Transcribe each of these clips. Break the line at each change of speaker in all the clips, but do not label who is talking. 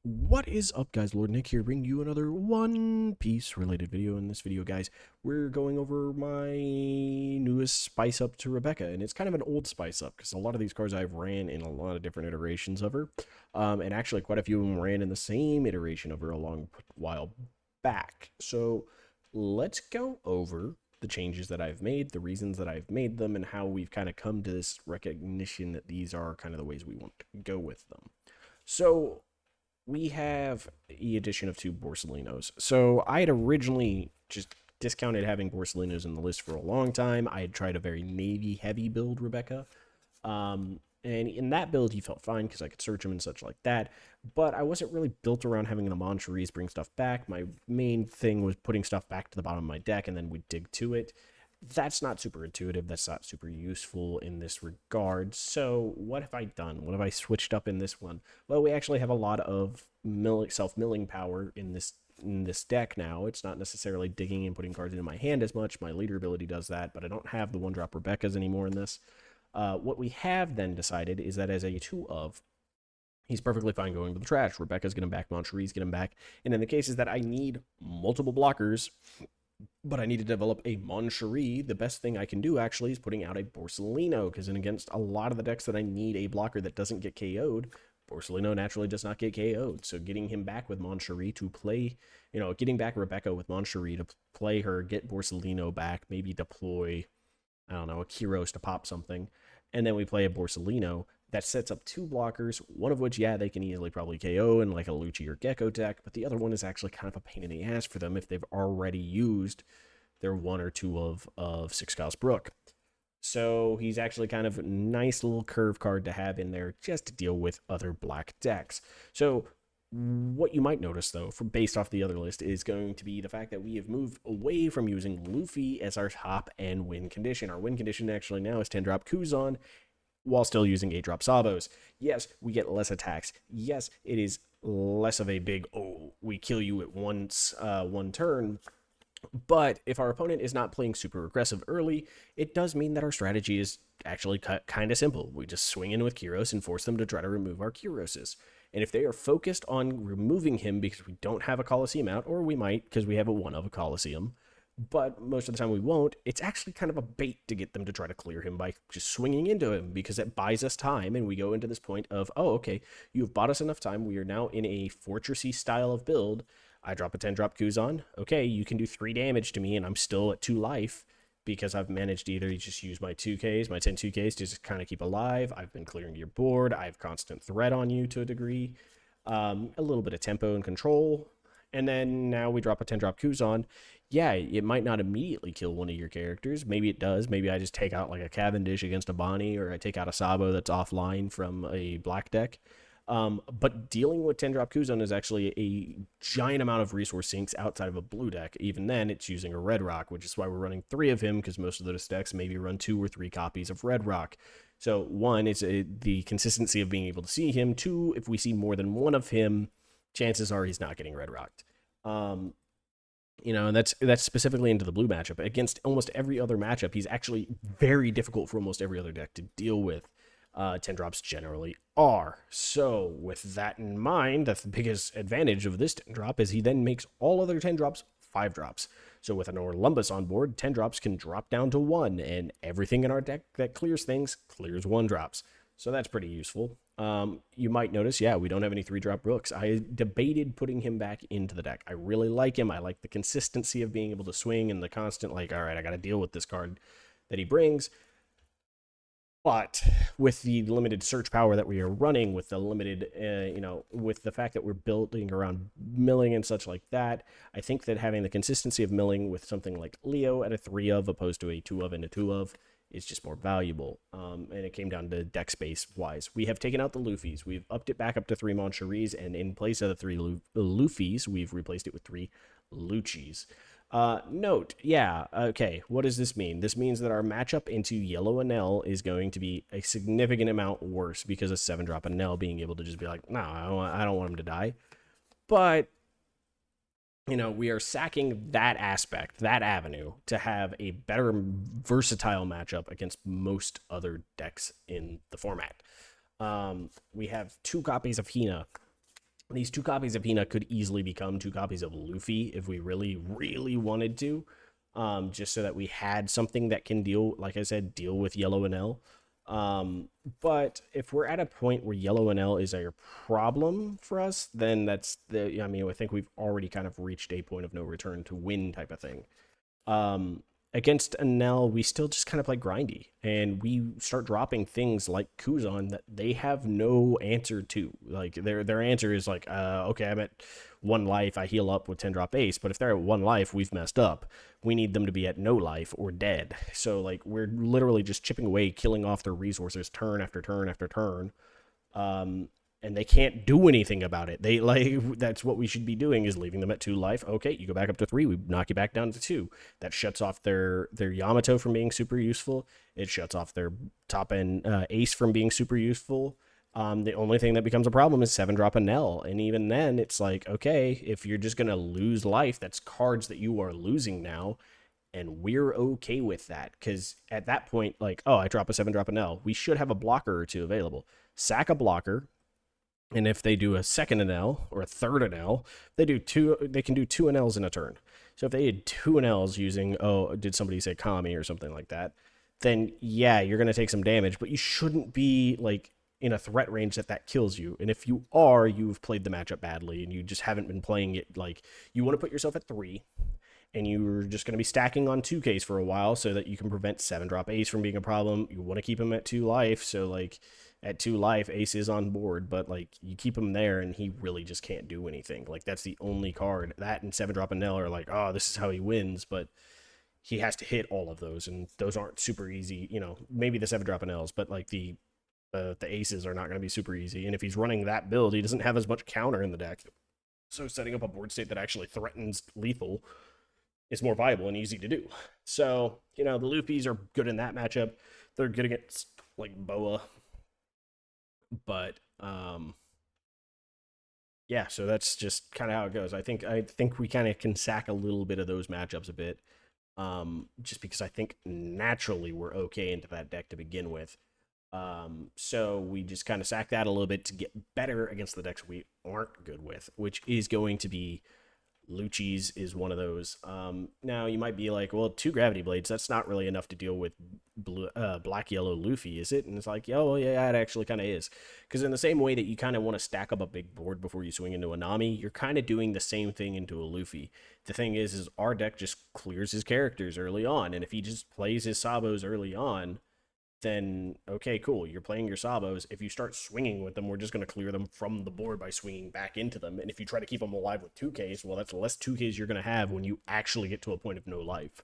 What is up, guys? Lord Nick here, bringing you another One Piece related video. In this video, guys, we're going over my newest spice up to Rebecca, and it's kind of an old spice up because a lot of these cards I've ran in a lot of different iterations of her, and actually quite a few of them ran in the same iteration of her a long while back. So let's go over the changes that I've made, the reasons that I've made them, and how we've kind of come to this recognition that these are kind of the ways we want to go with them. So we have the addition of two Borsalinos. So I had originally just discounted having Borsalinos in the list for a long time. I had tried a very Navy-heavy build, Rebecca. And in that build, he felt fine because I could search him and such like that. But I wasn't really built around having the Moncheries bring stuff back. My main thing was putting stuff back to the bottom of my deck, and then we'd dig to it. That's not super intuitive. That's not super useful in this regard. So what have I done? What have I switched up in this one? Well, we actually have a lot of self-milling power in this deck now. It's not necessarily digging and putting cards into my hand as much. My leader ability does that, but I don't have the one-drop Rebecca's anymore in this. What we have then decided is that as a 2-of, he's perfectly fine going to the trash. Rebecca's get him back, Moncheries get him back. And in the cases that I need multiple blockers, but I need to develop a Moncherie, the best thing I can do actually is putting out a Borsalino, because against a lot of the decks that I need a blocker that doesn't get KO'd, Borsalino naturally does not get KO'd. So getting him back with Moncherie to play, getting back Rebecca with Moncherie to play her, get Borsalino back, maybe deploy, I don't know, a Kyros to pop something, and then we play a Borsalino. That sets up two blockers, one of which, yeah, they can easily probably KO in like a Lucci or Gecko deck, but the other one is actually kind of a pain in the ass for them if they've already used their 1 or 2 of Six Gauss Brook. So he's actually kind of a nice little curve card to have in there just to deal with other black decks. So what you might notice, though, from based off the other list, is going to be the fact that we have moved away from using Luffy as our top and win condition. Our win condition actually now is 10-drop Kuzan, while still using 8-drop Sabos. Yes, we get less attacks. Yes, it is less of a big, oh, we kill you at one turn. But if our opponent is not playing super aggressive early, it does mean that our strategy is actually kind of simple. We just swing in with Kyros and force them to try to remove our Kyroses. And if they are focused on removing him because we don't have a Colosseum out, or we might because we have a 1 of a Colosseum, but most of the time we won't, it's actually kind of a bait to get them to try to clear him by just swinging into him, because it buys us time, and we go into this point of, oh, okay, you've bought us enough time, we are now in a fortressy style of build. I drop a 10-drop Kuzan, okay, you can do 3 damage to me, and I'm still at 2 life, because I've managed to either just use my 2Ks, my 10 2Ks to just kind of keep alive, I've been clearing your board, I have constant threat on you to a degree, a little bit of tempo and control, and then now we drop a 10-drop Kuzan. Yeah, it might not immediately kill one of your characters. Maybe it does. Maybe I just take out like a Cavendish against a Bonnie, or I take out a Sabo that's offline from a black deck. But dealing with 10-drop Kuzan is actually a giant amount of resource sinks outside of a blue deck. Even then, it's using a Red Rock, which is why we're running 3 of him, because most of those decks maybe run 2 or 3 copies of Red Rock. So 1, it's the consistency of being able to see him. 2, if we see more than 1 of him, chances are he's not getting Red Rocked. And that's specifically into the blue matchup. Against almost every other matchup, he's actually very difficult for almost every other deck to deal with. 10 drops generally are. So with that in mind, that's the biggest advantage of this 10 drop, is he then makes all other 10 drops 5 drops. So with an Orlumbus on board, 10 drops can drop down to 1, and everything in our deck that clears things clears 1 drops. So that's pretty useful. You might notice, yeah, we don't have any 3-drop Brooks. I debated putting him back into the deck. I really like him. I like the consistency of being able to swing and the constant, like, all right, I got to deal with this card that he brings. But with the limited search power that we are running, with the limited, with the fact that we're building around milling and such like that, I think that having the consistency of milling with something like Leo at a 3 of opposed to a 2 of and a 2 of is just more valuable. And it came down to deck space wise. We have taken out the Luffys. We've upped it back up to 3 Moncheries, and in place of the 3 Luffys, we've replaced it with 3 Luccis. Note, yeah, okay, what does this mean? This means that our matchup into Yellow Enel is going to be a significant amount worse because of 7-drop Enel being able to just be like, no, I don't want him to die. But we are sacking that aspect, that avenue, to have a better versatile matchup against most other decks in the format. We have 2 copies of Hina These 2 copies of Hina could easily become 2 copies of Luffy if we really, really wanted to. Just so that we had something that can deal, like I said, deal with Yellow and L. But if we're at a point where Yellow and L is a problem for us, then that's I mean, I think we've already kind of reached a point of no return to win type of thing. Um, Against Enel, we still just kind of play grindy, and we start dropping things like Kuzan that they have no answer to. Like their answer is like, okay, I'm at 1 life, I heal up with 10-drop ace, but if they're at 1 life, we've messed up. We need them to be at no life or dead. So like we're literally just chipping away, killing off their resources turn after turn after turn. Um, and they can't do anything about it. They like that's what we should be doing is leaving them at 2 life. Okay, you go back up to 3. We knock you back down to 2. That shuts off their Yamato from being super useful. It shuts off their top end ace from being super useful. The only thing that becomes a problem is 7-drop a Nell, and even then, it's like okay, if you're just gonna lose life, that's cards that you are losing now, and we're okay with that because at that point, like oh, I drop a 7-drop a Nell, we should have a blocker or two available. Sack a blocker, and if they do a second NL or a third NL, they do two. They can do 2 NLs in a turn. So if they did 2 NLs using, oh, did somebody say Kami or something like that, then yeah, you're gonna take some damage, but you shouldn't be like in a threat range that kills you. And if you are, you've played the matchup badly, and you just haven't been playing it like you want to put yourself at 3, and you're just going to be stacking on 2Ks for a while so that you can prevent 7-drop ace from being a problem. You want to keep him at 2 life, so like at 2 life, ace is on board, but like you keep him there and he really just can't do anything. Like that's the only card. That and 7-drop and Nell are like, oh, this is how he wins, but he has to hit all of those, and those aren't super easy. You know, maybe the 7-drop and L's, but like the aces are not going to be super easy. And if he's running that build, he doesn't have as much counter in the deck. So setting up a board state that actually threatens lethal is more viable and easy to do. So, you know, the Luffys are good in that matchup. They're good against like Boa. But yeah, so that's just kind of how it goes. I think we kind of can sack a little bit of those matchups a bit. Just because I think naturally we're okay into that deck to begin with. So we just kind of sack that a little bit to get better against the decks we aren't good with, which is going to be Lucci's is one of those. Now you might be like, well, 2 gravity blades, that's not really enough to deal with black yellow Luffy, is it? And it's like, oh yeah, it actually kind of is. Because in the same way that you kind of want to stack up a big board before you swing into a Nami, you're kind of doing the same thing into a Luffy. The thing is our deck just clears his characters early on, and if he just plays his Sabos early on, then okay, cool, you're playing your Sabos. If you start swinging with them, we're just going to clear them from the board by swinging back into them. And if you try to keep them alive with 2Ks, well, that's less 2Ks you're going to have when you actually get to a point of no life.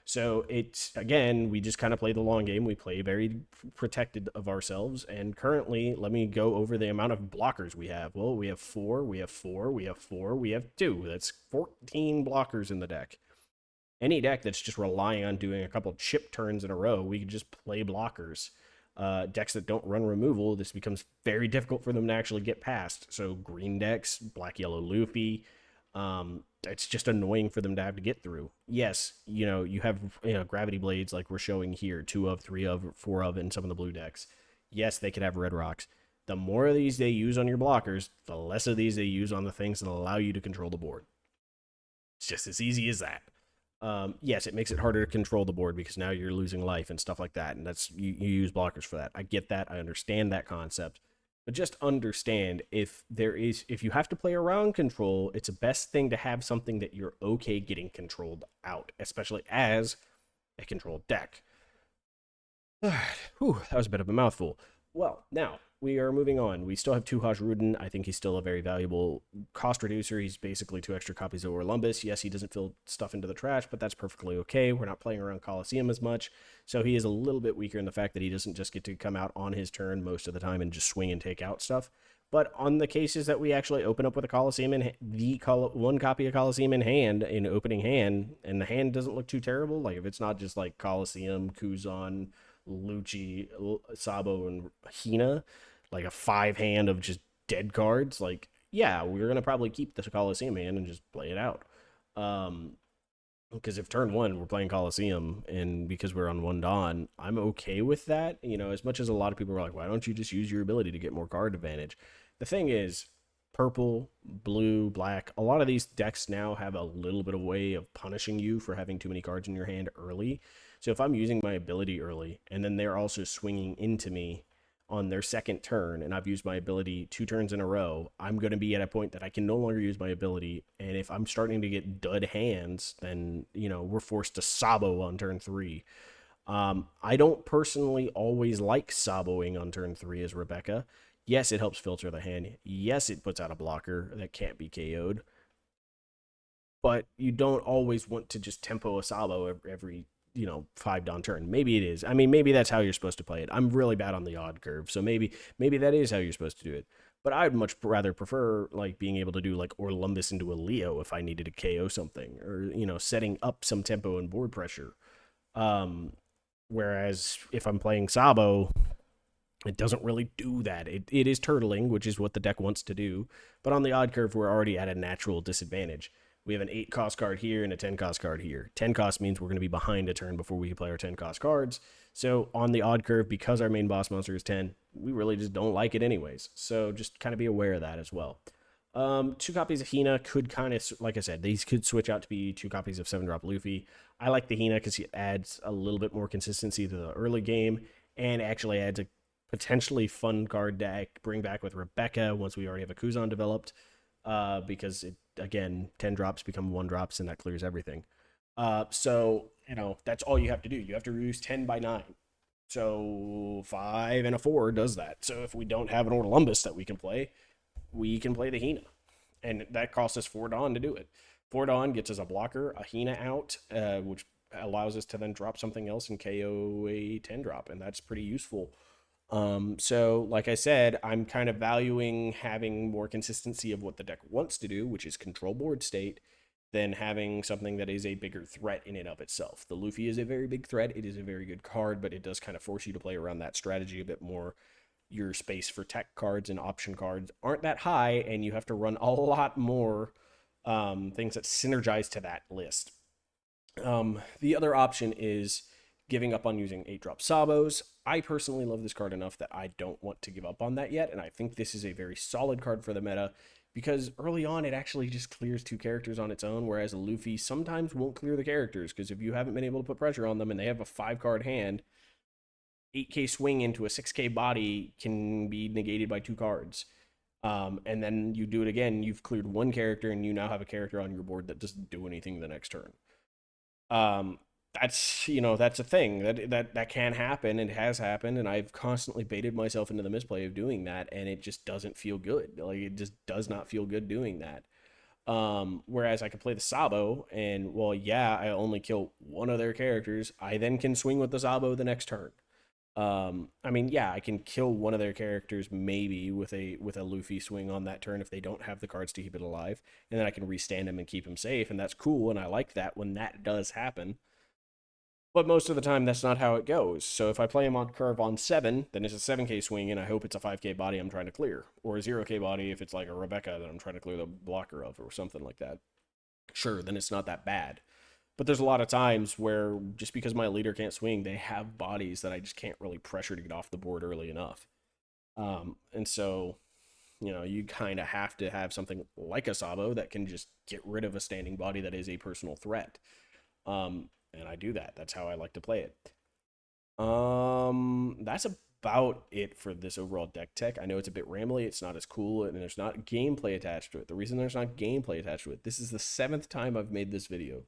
So it's, again, we just kind of play the long game. We play very protected of ourselves. And currently, let me go over the amount of blockers we have. Well, we have 4, we have 4, we have 4, we have 2. That's 14 blockers in the deck. Any deck that's just relying on doing a couple chip turns in a row, we can just play blockers. Decks that don't run removal, this becomes very difficult for them to actually get past. So green decks, black, yellow, Luffy, it's just annoying for them to have to get through. Yes, you know, you have gravity blades like we're showing here, 2 of, 3 of, 4 of in some of the blue decks. Yes, they could have red rocks. The more of these they use on your blockers, the less of these they use on the things that allow you to control the board. It's just as easy as that. Yes, it makes it harder to control the board because now you're losing life and stuff like that, and that's you use blockers for that. I get that. I understand that concept. But just understand if you have to play around control, it's a best thing to have something that you're okay getting controlled out, especially as a controlled deck. Whew, that was a bit of a mouthful. Well, now we are moving on. We still have 2 Ruden. I think he's still a very valuable cost reducer. He's basically 2 extra copies of Orlumbus. Yes, he doesn't fill stuff into the trash, but that's perfectly okay. We're not playing around Coliseum as much, so he is a little bit weaker in the fact that he doesn't just get to come out on his turn most of the time and just swing and take out stuff. But on the cases that we actually open up with a Coliseum in one copy of Coliseum in hand, in opening hand, and the hand doesn't look too terrible, like if it's not just like Coliseum, Kuzan, Lucci, Sabo, and Hina, like a 5 hand of just dead cards, like yeah, we're gonna probably keep the Coliseum hand and just play it out. Because if turn 1 we're playing Coliseum and because we're on 1 Dawn, I'm okay with that. You know, as much as a lot of people are like, why don't you just use your ability to get more card advantage? The thing is, purple, blue, black. A lot of these decks now have a little bit of way of punishing you for having too many cards in your hand early. So if I'm using my ability early and then they're also swinging into me on their second turn and I've used my ability 2 turns in a row, I'm going to be at a point that I can no longer use my ability. And if I'm starting to get dud hands, then, we're forced to Sabo on turn 3. I don't personally always like Saboing on turn 3 as Rebecca. Yes, it helps filter the hand. Yes, it puts out a blocker that can't be KO'd. But you don't always want to just tempo a Sabo every 5 Dawn turn. Maybe it is. I mean, maybe that's how you're supposed to play it. I'm really bad on the odd curve, so maybe that is how you're supposed to do it. But I'd much rather prefer like being able to do like Orlumbus into a Leo if I needed to KO something, or setting up some tempo and board pressure. Whereas if I'm playing Sabo, it doesn't really do that. It is turtling, which is what the deck wants to do. But on the odd curve, we're already at a natural disadvantage. We have an 8 cost card here and a 10 cost card here. 10 cost means we're going to be behind a turn before we can play our 10 cost cards. So on the odd curve, because our main boss monster is 10, we really just don't like it anyways. So just kind of be aware of that as well. 2 copies of Hina could kind of, like I said, these could switch out to be 2 copies of 7-drop Luffy. I like the Hina because it adds a little bit more consistency to the early game and actually adds a potentially fun card deck bring back with Rebecca once we already have a Kuzan developed, because it, again, 10 drops become 1 drops and that clears everything. So that's all you have to do. You have to reduce 10 by 9. So 5 and a 4 does that. So if we don't have an Orlumbus that we can play the Hina, and that costs us 4 Dawn to do it. 4 Dawn gets us a blocker, a Hina out, which allows us to then drop something else and KO a 10 drop, and that's pretty useful. So like I said, I'm kind of valuing having more consistency of what the deck wants to do, which is control board state, than having something that is a bigger threat in and of itself. The Luffy is a very big threat. It is a very good card, but it does kind of force you to play around that strategy a bit more. Your space for tech cards and option cards aren't that high, and you have to run a lot more things that synergize to that list. The other option is giving up on using 8-drop Sabos. I personally love this card enough that I don't want to give up on that yet, and I think this is a very solid card for the meta, because early on it actually just clears 2 characters on its own, whereas a Luffy sometimes won't clear the characters, because if you haven't been able to put pressure on them and they have a 5-card hand, 8k swing into a 6k body can be negated by 2 cards. And then you do it again, you've cleared 1 character, and you now have a character on your board that doesn't do anything the next turn. That's a thing that can happen and has happened, and I've constantly baited myself into the misplay of doing that, and it just doesn't feel good. Like, it just does not feel good doing that. Whereas I can play the Sabo, and I only kill 1 of their characters. I then can swing with the Sabo the next turn. I can kill 1 of their characters maybe with a Luffy swing on that turn if they don't have the cards to keep it alive, and then I can restand him and keep him safe, and that's cool, and I like that when that does happen. But most of the time, that's not how it goes. So if I play him on curve on 7, then it's a 7k swing, and I hope it's a 5k body I'm trying to clear, or a 0k body if it's like a Rebecca that I'm trying to clear the blocker of, or something like that. Sure, then it's not that bad. But there's a lot of times where just because my leader can't swing, they have bodies that I just can't really pressure to get off the board early enough. And so, you kind of have to have something like a Sabo that can just get rid of a standing body that is a personal threat. And I do that. That's how I like to play it. That's about it for this overall deck tech. I know it's a bit rambly. It's not as cool, and there's not gameplay attached to it. The reason there's not gameplay attached to it, this is the 7th time I've made this video.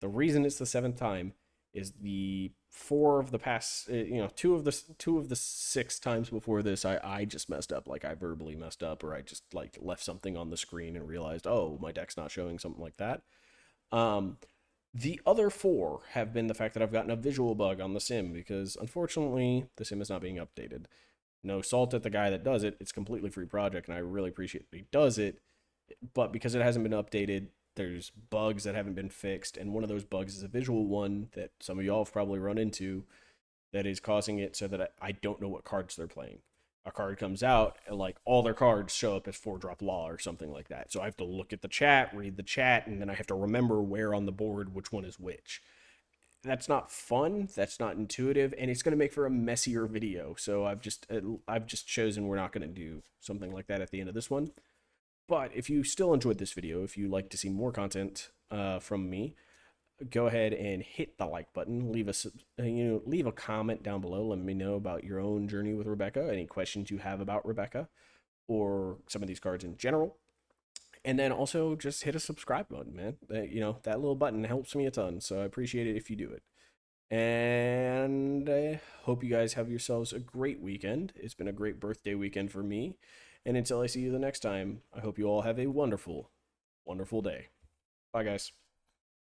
The reason it's the 7th time is the 4 of the past, 2 of the 6 times before this, I just messed up. Like, I verbally messed up, or I just like left something on the screen and realized, oh, my deck's not showing, something like that. The other 4 have been the fact that I've gotten a visual bug on the sim, because unfortunately the sim is not being updated. No salt at the guy that does it. It's a completely free project, and I really appreciate that he does it. But because it hasn't been updated, there's bugs that haven't been fixed, and one of those bugs is a visual one that some of y'all have probably run into that is causing it so that I don't know what cards they're playing. A card comes out, and like all their cards show up as 4-drop law or something like that. So I have to look at the chat, read the chat, and then I have to remember where on the board which one is which. That's not fun. That's not intuitive, and it's going to make for a messier video. So I've just chosen we're not going to do something like that at the end of this one. But if you still enjoyed this video, if you like to see more content from me, go ahead and hit the like button. Leave a comment down below. Let me know about your own journey with Rebecca, any questions you have about Rebecca, or some of these cards in general. And then also just hit a subscribe button, man. That little button helps me a ton, so I appreciate it if you do it. And I hope you guys have yourselves a great weekend. It's been a great birthday weekend for me. And until I see you the next time, I hope you all have a wonderful, wonderful day. Bye, guys.